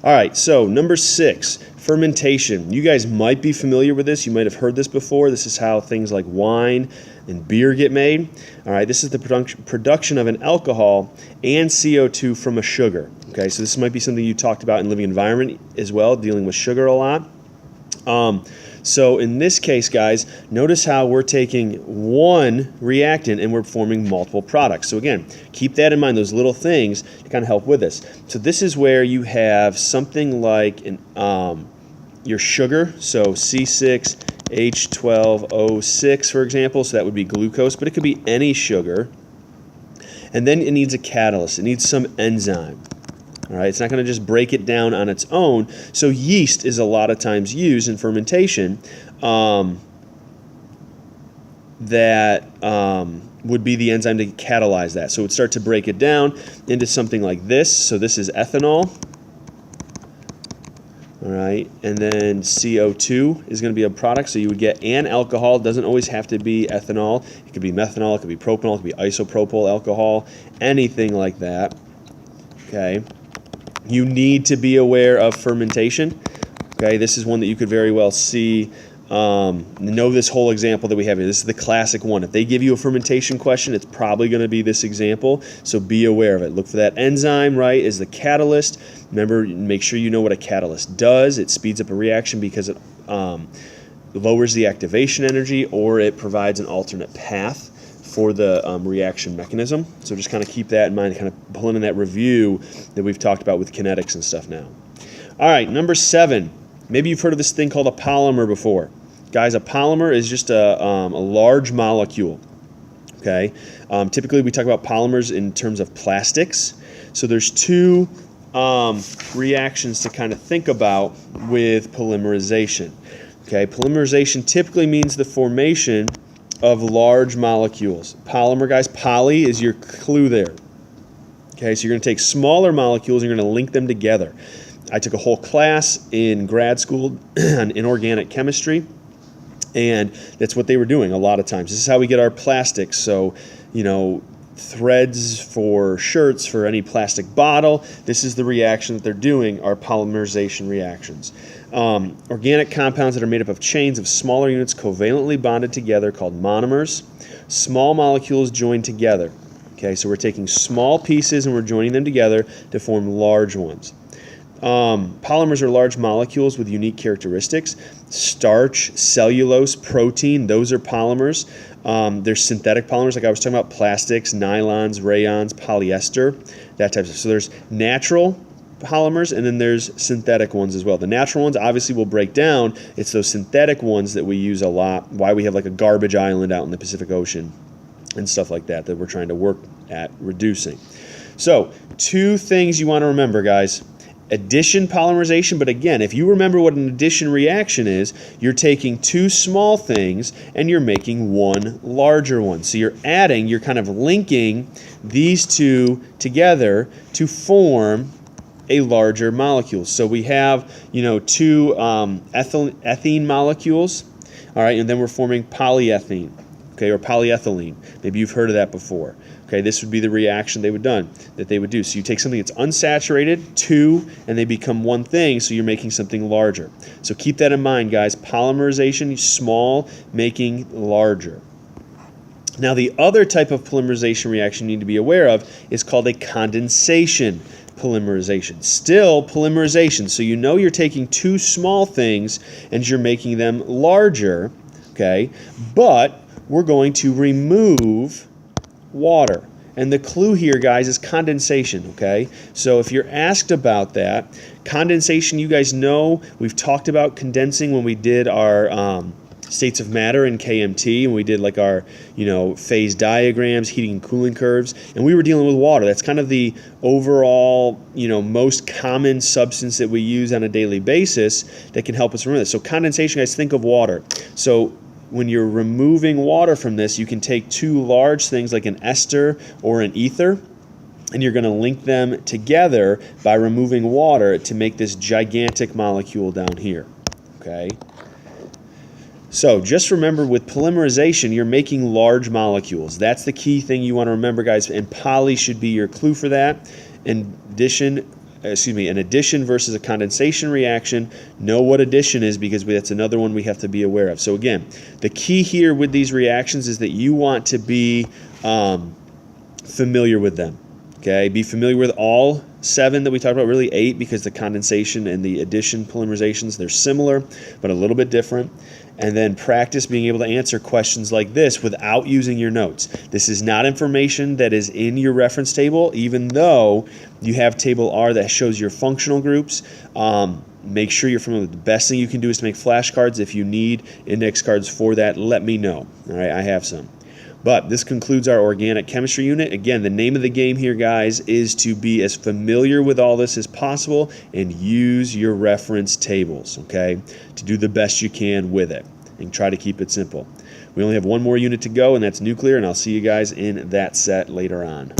All right, so number 6, fermentation. You guys might be familiar with this. You might have heard this before. This is how things like wine and beer get made. All right, this is the production of an alcohol and CO2 from a sugar. Okay, so this might be something you talked about in living environment as well, dealing with sugar a lot. So in this case, guys, notice how we're taking one reactant and we're forming multiple products. So again, keep that in mind, those little things to kind of help with this. So this is where you have something like your sugar, so C6H12O6, for example, so that would be glucose, but it could be any sugar. And then it needs a catalyst. It needs some enzyme. All right, it's not going to just break it down on its own. So yeast is a lot of times used in fermentation. That would be the enzyme to catalyze that. So it would start to break it down into something like this. So this is ethanol. All right, and then CO2 is going to be a product. So you would get an alcohol. It doesn't always have to be ethanol. It could be methanol. It could be propanol. It could be isopropyl alcohol. Anything like that. Okay. You need to be aware of fermentation. Okay, this is one that you could very well see. Know this whole example that we have here. This is the classic one. If they give you a fermentation question, it's probably going to be this example. So be aware of it. Look for that enzyme, right, is the catalyst. Remember, make sure you know what a catalyst does. It speeds up a reaction because it lowers the activation energy, or it provides an alternate path for the reaction mechanism. So just kind of keep that in mind, kind of pulling in that review that we've talked about with kinetics and stuff now. All right, number 7. Maybe you've heard of this thing called a polymer before. Guys, a polymer is just a large molecule. Okay. Typically we talk about polymers in terms of plastics. So there's two reactions to kind of think about with polymerization. Okay, polymerization typically means the formation of large molecules. Polymer, guys, poly is your clue there. Okay, so you're going to take smaller molecules and you're going to link them together. I took a whole class in grad school on inorganic chemistry, and that's what they were doing a lot of times. This is how we get our plastics. So, you know, threads for shirts, for any plastic bottle. This is the reaction that they're doing, are polymerization reactions. Organic compounds that are made up of chains of smaller units covalently bonded together called monomers. Small molecules joined together. Okay, so we're taking small pieces and we're joining them together to form large ones. Polymers are large molecules with unique characteristics. Starch, cellulose, protein, those are polymers. There's synthetic polymers, like I was talking about, plastics, nylons, rayons, polyester, that type of stuff. So there's natural polymers, and then there's synthetic ones as well. The natural ones obviously will break down. It's those synthetic ones that we use a lot, why we have like a garbage island out in the Pacific Ocean and stuff like that we're trying to work at reducing. So 2 things you want to remember, guys. Addition polymerization, but again, if you remember what an addition reaction is, you're taking 2 small things and you're making 1 larger one. So you're adding, you're kind of linking these 2 together to form a larger molecule. So we have, 2 ethene molecules, all right, and then we're forming polyethylene, okay, or polyethylene. Maybe you've heard of that before. Okay, this would be the reaction they would do. So you take something that's unsaturated, 2, and they become 1 thing, so you're making something larger. So keep that in mind, guys. Polymerization, small, making larger. Now, the other type of polymerization reaction you need to be aware of is called a condensation polymerization. Still polymerization, so you know you're taking 2 small things and you're making them larger, okay? But we're going to remove water. And the clue here, guys, is condensation, okay? So if you're asked about that, condensation, you guys know, we've talked about condensing when we did our states of matter in KMT, and we did like our, phase diagrams, heating and cooling curves, and we were dealing with water. That's kind of the overall, most common substance that we use on a daily basis that can help us remember this. So condensation, guys, think of water. So when you're removing water from this, you can take 2 large things like an ester or an ether, and you're going to link them together by removing water to make this gigantic molecule down here, okay? So just remember, with polymerization, you're making large molecules. That's the key thing you want to remember, guys, and poly should be your clue for that. In addition, an addition versus a condensation reaction. Know what addition is, because that's another one we have to be aware of. So again, the key here with these reactions is that you want to be familiar with them. Okay, be familiar with all 7 that we talked about, really 8, because the condensation and the addition polymerizations, they're similar, but a little bit different. And then practice being able to answer questions like this without using your notes. This is not information that is in your reference table, even though you have table R that shows your functional groups. Make sure you're familiar with the best thing you can do is to make flashcards. If you need index cards for that, let me know. All right, I have some. But this concludes our organic chemistry unit. Again, the name of the game here, guys, is to be as familiar with all this as possible and use your reference tables, okay, to do the best you can with it and try to keep it simple. We only have one more unit to go, and that's nuclear, and I'll see you guys in that set later on.